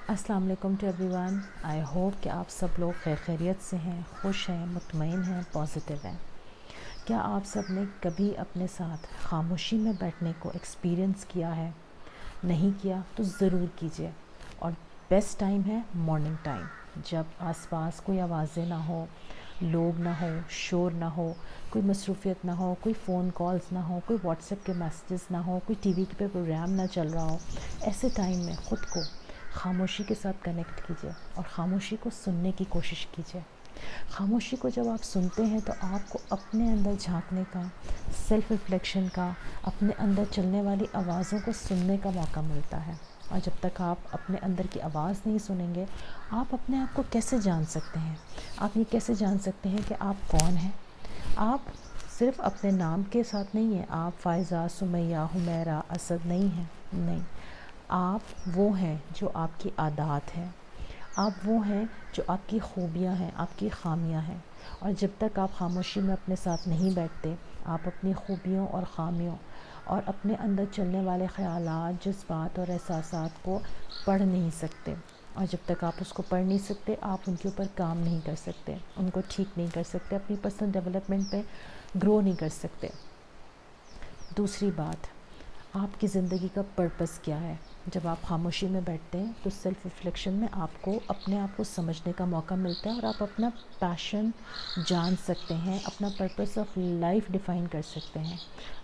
السلام علیکم to everyone. I hope کہ آپ سب لوگ خیر خیریت سے ہیں، خوش ہیں، مطمئن ہیں، پازیٹیو ہیں. کیا آپ سب نے کبھی اپنے ساتھ خاموشی میں بیٹھنے کو ایکسپیرئنس کیا ہے؟ نہیں کیا تو ضرور کیجیے. اور بیسٹ ٹائم ہے مارننگ ٹائم، جب آس پاس کوئی آوازیں نہ ہو، لوگ نہ ہو، شور نہ ہو، کوئی مصروفیت نہ ہو، کوئی فون کالز نہ ہو، کوئی واٹس ایپ کے میسیجز نہ ہو، کوئی ٹی وی پہ پروگرام نہ چل رہا ہو. ایسے ٹائم میں خود کو خاموشی کے ساتھ کنیکٹ کیجیے اور خاموشی کو سننے کی کوشش کیجیے. خاموشی کو جب آپ سنتے ہیں تو آپ کو اپنے اندر جھانکنے کا، سیلف ریفلیکشن کا، اپنے اندر چلنے والی آوازوں کو سننے کا موقع ملتا ہے. اور جب تک آپ اپنے اندر کی آواز نہیں سنیں گے، آپ اپنے آپ کو کیسے جان سکتے ہیں؟ آپ یہ کیسے جان سکتے ہیں کہ آپ کون ہیں؟ آپ صرف اپنے نام کے ساتھ نہیں ہیں. آپ فائزہ، سمیہ، حمیرہ، اسد نہیں ہیں. نہیں، آپ وہ ہیں جو آپ کی عادات ہیں. آپ وہ ہیں جو آپ کی خوبیاں ہیں، آپ کی خامیاں ہیں. اور جب تک آپ خاموشی میں اپنے ساتھ نہیں بیٹھتے، آپ اپنی خوبیوں اور خامیوں اور اپنے اندر چلنے والے خیالات، جذبات اور احساسات کو پڑھ نہیں سکتے. اور جب تک آپ اس کو پڑھ نہیں سکتے، آپ ان کے اوپر کام نہیں کر سکتے، ان کو ٹھیک نہیں کر سکتے، اپنی پرسنل ڈیولپمنٹ پہ گرو نہیں کر سکتے. دوسری بات، آپ کی زندگی کا پرپس کیا ہے؟ جب آپ خاموشی میں بیٹھتے ہیں تو سیلف ریفلیکشن میں آپ کو اپنے آپ کو سمجھنے کا موقع ملتا ہے اور آپ اپنا پیشن جان سکتے ہیں، اپنا پرپس آف لائف ڈیفائن کر سکتے ہیں،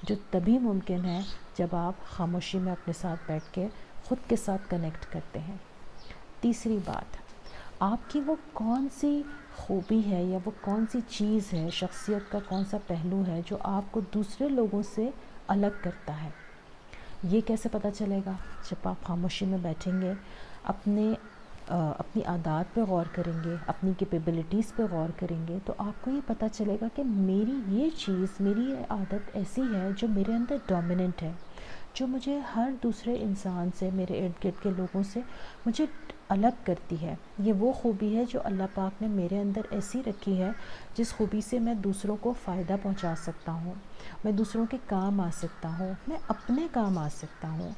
جو تبھی ممکن ہے جب آپ خاموشی میں اپنے ساتھ بیٹھ کے خود کے ساتھ کنیکٹ کرتے ہیں. تیسری بات، آپ کی وہ کون سی خوبی ہے یا وہ کون سی چیز ہے، شخصیت کا کون سا پہلو ہے جو آپ کو دوسرے لوگوں سے الگ کرتا ہے؟ یہ کیسے پتہ چلے گا؟ جب آپ خاموشی میں بیٹھیں گے، اپنی عادات پہ غور کریں گے، اپنی کیپیبلٹیز پہ غور کریں گے، تو آپ کو یہ پتہ چلے گا کہ میری یہ چیز، میری یہ عادت ایسی ہے جو میرے اندر ڈومیننٹ ہے، جو مجھے ہر دوسرے انسان سے، میرے ارد گرد کے لوگوں سے مجھے الگ کرتی ہے. یہ وہ خوبی ہے جو اللہ پاک نے میرے اندر ایسی رکھی ہے، جس خوبی سے میں دوسروں کو فائدہ پہنچا سکتا ہوں، میں دوسروں کے کام آ سکتا ہوں، میں اپنے کام آ سکتا ہوں.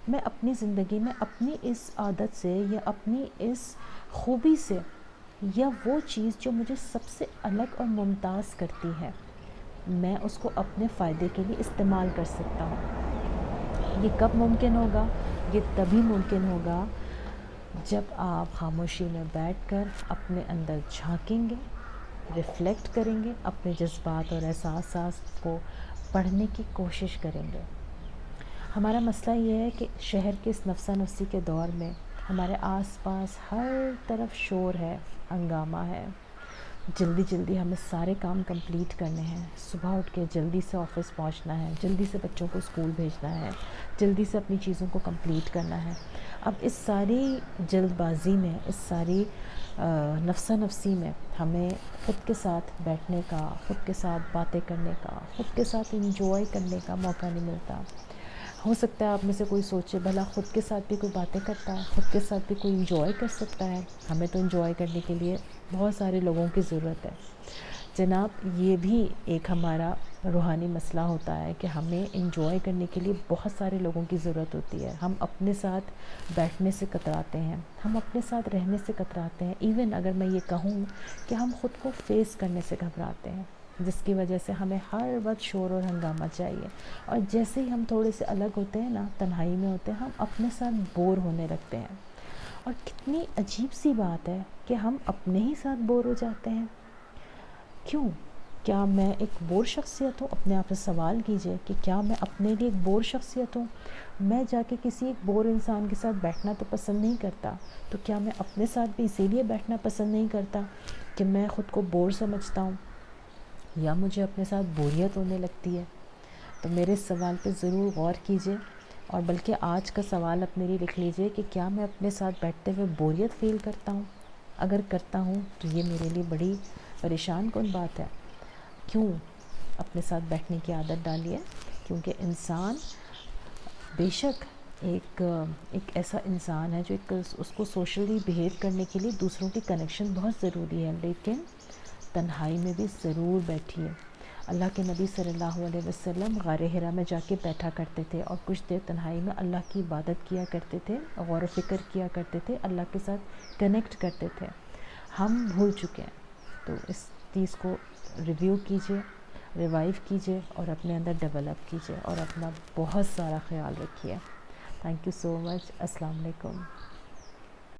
میں اپنی زندگی میں اپنی اس عادت سے یا اپنی اس خوبی سے، یا وہ چیز جو مجھے سب سے الگ اور ممتاز کرتی ہے، میں اس کو اپنے فائدے کے لیے استعمال کر سکتا ہوں. یہ کب ممکن ہوگا؟ یہ تبھی ممکن ہوگا جب آپ خاموشی میں بیٹھ کر اپنے اندر جھانکیں گے، ریفلیکٹ کریں گے، اپنے جذبات اور احساسات کو پڑھنے کی کوشش کریں گے. ہمارا مسئلہ یہ ہے کہ شہر کے اس نفسا نفسی کے دور میں ہمارے آس پاس ہر طرف شور ہے، ہنگامہ ہے. جلدی جلدی ہمیں سارے کام کمپلیٹ کرنے ہیں. صبح اٹھ کے جلدی سے آفس پہنچنا ہے، جلدی سے بچوں کو اسکول بھیجنا ہے، جلدی سے اپنی چیزوں کو کمپلیٹ کرنا ہے. اب اس ساری جلد بازی میں، اس ساری نفسا نفسی میں ہمیں خود کے ساتھ بیٹھنے کا، خود کے ساتھ باتیں کرنے کا، خود کے ساتھ انجوائے کرنے کا موقع نہیں ملتا. ہو سکتا ہے آپ میں سے کوئی سوچے، بھلا خود کے ساتھ بھی کوئی باتیں کرتا ہے، خود کے ساتھ بھی کوئی انجوائے کر سکتا ہے؟ ہمیں تو انجوائے کرنے کے لیے بہت سارے لوگوں کی ضرورت ہے. جناب، یہ بھی ایک ہمارا روحانی مسئلہ ہوتا ہے کہ ہمیں انجوائے کرنے کے لیے بہت سارے لوگوں کی ضرورت ہوتی ہے. ہم اپنے ساتھ بیٹھنے سے کتراتے ہیں، ہم اپنے ساتھ رہنے سے کتراتے ہیں. ایون اگر میں یہ کہوں کہ ہم خود کو فیس کرنے سے گھبراتے ہیں، جس کی وجہ سے ہمیں ہر وقت شور اور ہنگامہ چاہیے. اور جیسے ہی ہم تھوڑے سے الگ ہوتے ہیں نا، تنہائی میں ہوتے ہیں، ہم اپنے ساتھ بور ہونے لگتے ہیں. اور کتنی عجیب سی بات ہے کہ ہم اپنے ہی ساتھ بور ہو جاتے ہیں. کیوں؟ کیا میں ایک بور شخصیت ہوں؟ اپنے آپ سے سوال کیجئے کہ کیا میں اپنے لیے ایک بور شخصیت ہوں؟ میں جا کے کسی ایک بور انسان کے ساتھ بیٹھنا تو پسند نہیں کرتا، تو کیا میں اپنے ساتھ بھی اسی لیے بیٹھنا پسند نہیں کرتا کہ میں خود کو بور سمجھتا ہوں، یا مجھے اپنے ساتھ بوریت ہونے لگتی ہے؟ تو میرے اس سوال پہ ضرور غور کیجئے، اور بلکہ آج کا سوال اپنے لیے لکھ لیجئے کہ کیا میں اپنے ساتھ بیٹھتے ہوئے بوریت فیل کرتا ہوں؟ اگر کرتا ہوں تو یہ میرے لیے بڑی پریشان کن بات ہے. کیوں اپنے ساتھ بیٹھنے کی عادت ڈالی ہے؟ کیونکہ انسان بے شک ایک ایسا انسان ہے جو اس کو سوشلی بیہیو کرنے کے لیے دوسروں کی کنیکشن بہت ضروری ہے، لیکن تنہائی میں بھی ضرور بیٹھیے. اللہ کے نبی صلی اللہ علیہ وسلم غار حرا میں جا کے بیٹھا کرتے تھے اور کچھ دیر تنہائی میں اللہ کی عبادت کیا کرتے تھے، غور و فکر کیا کرتے تھے، اللہ کے ساتھ کنیکٹ کرتے تھے۔ ہم بھول چکے ہیں، تو اس چیز کو ریویو کیجئے، ریوائیو کیجئے اور اپنے اندر ڈیولپ کیجئے اور اپنا بہت سارا خیال رکھیے۔ تھینک یو سو مچ۔ السلام علیکم۔